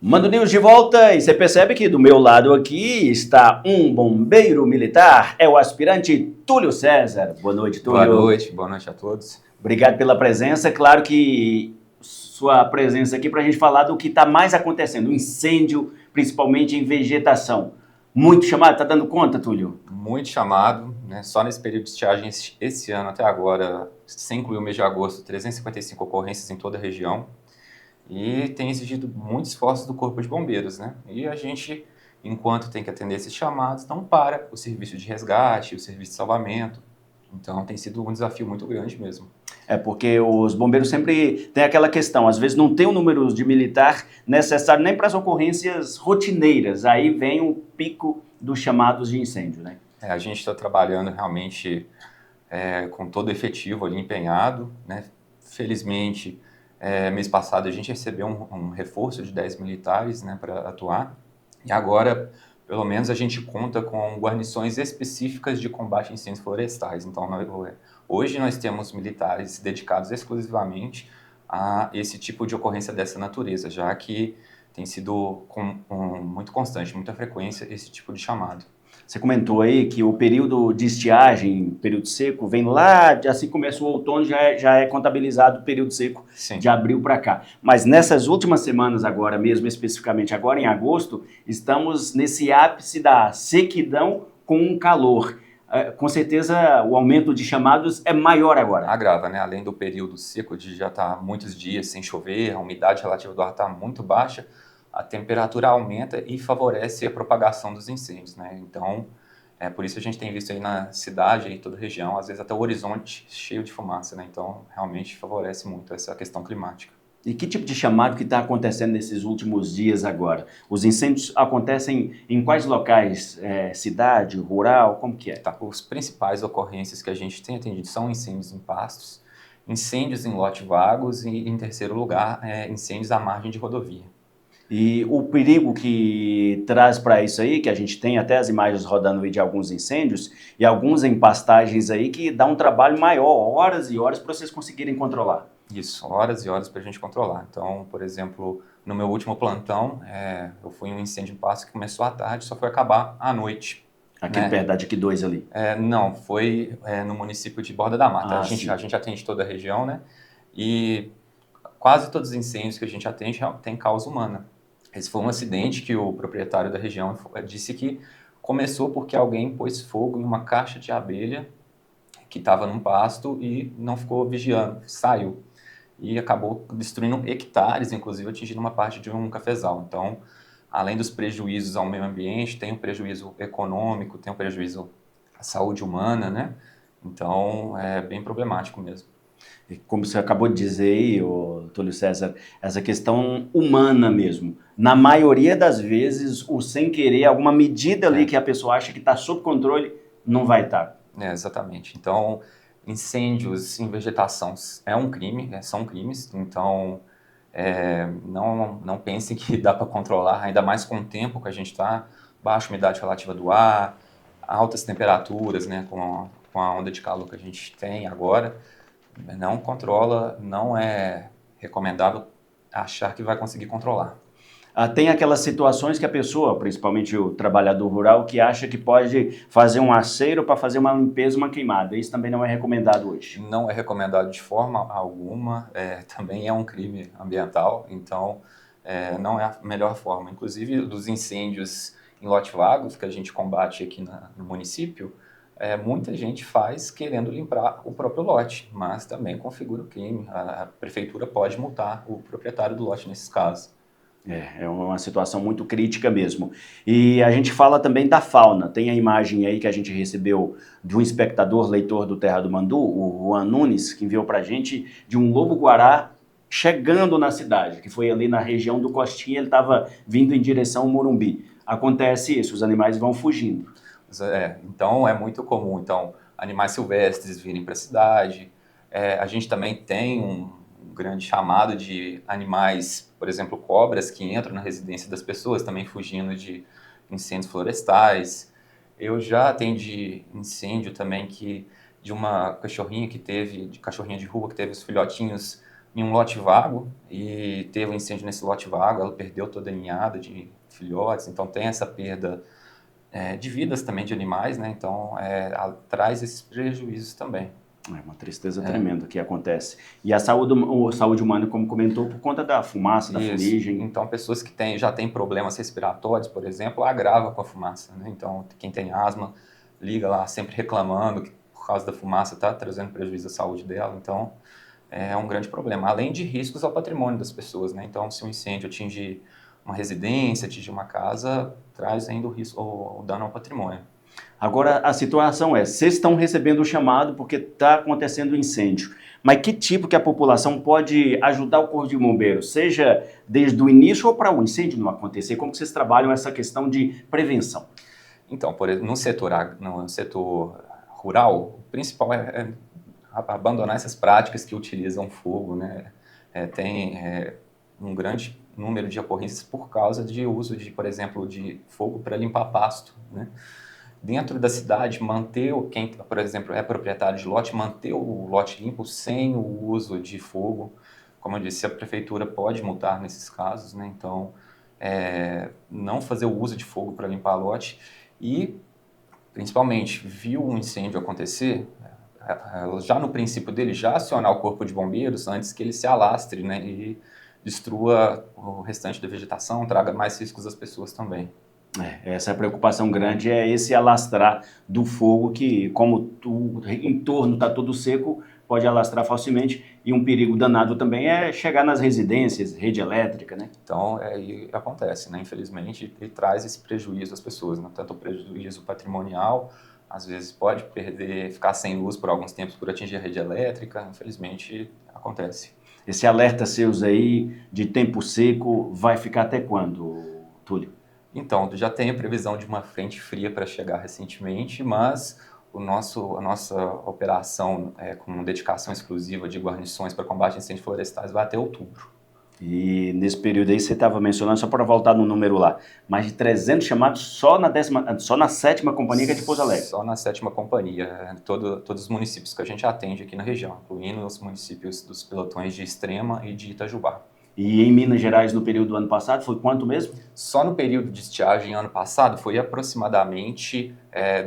Mando News de volta e você percebe que do meu lado aqui está um bombeiro militar, é o aspirante Túlio César. Boa noite, Túlio. Boa noite a todos. Obrigado pela presença. Claro que sua presença aqui para a gente falar do que está mais acontecendo, o incêndio, principalmente em vegetação. Muito chamado, tá dando conta, Túlio? Muito chamado, né? Só nesse período de estiagem esse ano até agora, sem incluir o mês de agosto, 355 ocorrências em toda a região. E tem exigido muito esforço do Corpo de Bombeiros, né? E a gente, enquanto tem que atender esses chamados, não para o serviço de resgate, o serviço de salvamento. Então tem sido um desafio muito grande mesmo. É porque os bombeiros sempre têm aquela questão, às vezes não tem o número de militar necessário nem para as ocorrências rotineiras, aí vem o pico dos chamados de incêndio, né? A gente está trabalhando realmente com todo o efetivo ali empenhado, né? Felizmente, mês passado a gente recebeu um reforço de 10 militares, né, para atuar, e agora, pelo menos, a gente conta com guarnições específicas de combate a incêndios florestais. Então, hoje nós temos militares dedicados exclusivamente a esse tipo de ocorrência dessa natureza, já que tem sido com muito constante, muita frequência, esse tipo de chamado. Você comentou aí que o período de estiagem, período seco, vem lá, assim começa o outono, já é contabilizado o período seco. Sim. De abril para cá. Mas nessas últimas semanas agora mesmo, especificamente agora em agosto, estamos nesse ápice da sequidão com um calor. Com certeza o aumento de chamados é maior agora. Agrava, né? Além do período seco de já estar muitos dias sem chover, a umidade relativa do ar está muito baixa, a temperatura aumenta e favorece a propagação dos incêndios, né? Então, por isso a gente tem visto aí na cidade, em toda a região, às vezes até o horizonte cheio de fumaça, né? Então, realmente favorece muito essa questão climática. E que tipo de chamado que está acontecendo nesses últimos dias agora? Os incêndios acontecem em quais locais? Cidade, rural, como que é? Tá, os principais ocorrências que a gente tem atendido são incêndios em pastos, incêndios em lotes vagos e, em terceiro lugar, incêndios à margem de rodovia. E o perigo que traz para isso aí, que a gente tem até as imagens rodando aí de alguns incêndios, e alguns em pastagens aí que dá um trabalho maior, horas e horas para vocês conseguirem controlar. Isso, horas e horas para a gente controlar. Então, por exemplo, no meu último plantão, eu fui em um incêndio em pasto que começou à tarde, só foi acabar à noite. Aqui Né? perto da DIC 2 ali. Não, foi no município de Borda da Mata. A gente atende toda a região, né? E quase todos os incêndios que a gente atende têm causa humana. Esse foi um acidente que o proprietário da região disse que começou porque alguém pôs fogo em uma caixa de abelha que estava num pasto e não ficou vigiando, saiu. E acabou destruindo hectares, inclusive atingindo uma parte de um cafezal. Então, além dos prejuízos ao meio ambiente, tem um prejuízo econômico, tem um prejuízo à saúde humana, né? Então, é bem problemático mesmo. E como você acabou de dizer aí, Túlio César, essa questão humana mesmo. Na maioria das vezes, o sem querer, alguma medida ali que a pessoa acha que está sob controle, não vai estar. Exatamente. Então, incêndios em vegetação é um crime, são crimes. Então, não pensem que dá para controlar, ainda mais com o tempo que a gente está, baixa umidade relativa do ar, altas temperaturas, né, com a onda de calor que a gente tem agora. Não controla, não é recomendável achar que vai conseguir controlar. Tem aquelas situações que a pessoa, principalmente o trabalhador rural, que acha que pode fazer um aceiro para fazer uma limpeza, uma queimada. Isso também não é recomendado hoje. Não é recomendado de forma alguma, também é um crime ambiental, então não é a melhor forma. Inclusive, dos incêndios em lote vagos que a gente combate aqui no município, muita gente faz querendo limpar o próprio lote, mas também configura o crime. A prefeitura pode multar o proprietário do lote nesses casos. É uma situação muito crítica mesmo. E a gente fala também da fauna. Tem a imagem aí que a gente recebeu de um espectador, leitor do Terra do Mandu, o Juan Nunes, que enviou pra gente de um lobo-guará chegando na cidade, que foi ali na região do Costinha, ele estava vindo em direção ao Morumbi. Acontece isso, os animais vão fugindo. Então é muito comum animais silvestres virem para a cidade. A gente também tem um grande chamado de animais, por exemplo, cobras que entram na residência das pessoas, também fugindo de incêndios florestais. Eu já atendi incêndio também de uma cachorrinha de cachorrinha de rua que teve os filhotinhos em um lote vago e teve um incêndio nesse lote vago, ela perdeu toda a ninhada de filhotes, então tem essa perda de vidas também de animais, né? Então traz esses prejuízos também. É uma tristeza tremenda que acontece. E a saúde humana, como comentou, por conta da fumaça, da fuligem. Então, pessoas que já têm problemas respiratórios, por exemplo, agrava com a fumaça, né? Então, quem tem asma, liga lá sempre reclamando que por causa da fumaça está trazendo prejuízo à saúde dela. Então, é um grande problema. Além de riscos ao patrimônio das pessoas, né? Então, se um incêndio atingir uma residência, atingir uma casa, traz ainda o dano ao patrimônio. Agora, a situação é, vocês estão recebendo o chamado porque está acontecendo um incêndio, mas que tipo que a população pode ajudar o Corpo de Bombeiros, seja desde o início ou para o incêndio não acontecer? Como que vocês trabalham essa questão de prevenção? Então, por exemplo, no setor rural, o principal é abandonar essas práticas que utilizam fogo, né? Tem um grande número de ocorrências por causa de uso de, por exemplo, de fogo para limpar pasto, né? Dentro da cidade, quem, por exemplo, é proprietário de lote, manter o lote limpo sem o uso de fogo. Como eu disse, a prefeitura pode multar nesses casos, né? Então, não fazer o uso de fogo para limpar lote e, principalmente, viu um incêndio acontecer, já no princípio dele, já acionar o Corpo de Bombeiros antes que ele se alastre, né? E destrua o restante da vegetação, traga mais riscos às pessoas também. Essa preocupação grande é esse alastrar do fogo que, como o entorno está todo seco, pode alastrar facilmente e um perigo danado também é chegar nas residências, rede elétrica, né? Então, acontece, né? Infelizmente, ele traz esse prejuízo às pessoas, né? Tanto o prejuízo patrimonial, às vezes pode ficar sem luz por alguns tempos por atingir a rede elétrica, infelizmente acontece. Esse alerta seus aí de tempo seco vai ficar até quando, Túlio? Então, já tem a previsão de uma frente fria para chegar recentemente, mas a nossa operação com dedicação exclusiva de guarnições para combate a incêndios florestais vai até outubro. E nesse período aí você estava mencionando, só para voltar no número lá, mais de 300 chamados só na 7ª companhia que é de Pouso Alegre. Só na 7ª companhia, todos os municípios que a gente atende aqui na região, incluindo os municípios dos pelotões de Extrema e de Itajubá. E em Minas Gerais, no período do ano passado, foi quanto mesmo? Só no período de estiagem ano passado foi aproximadamente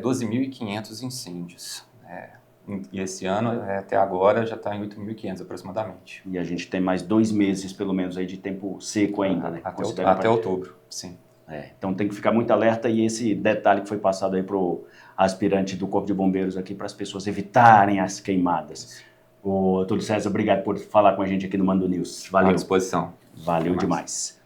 12.500 incêndios. E esse ano, até agora, já está em 8.500 aproximadamente. E a gente tem mais 2 meses, pelo menos, aí de tempo seco ainda, né? Até outubro, sim. Então tem que ficar muito alerta e esse detalhe que foi passado aí para o aspirante do Corpo de Bombeiros aqui, para as pessoas evitarem as queimadas. Túlio César, obrigado por falar com a gente aqui no Mando News. Valeu. À disposição. Valeu demais.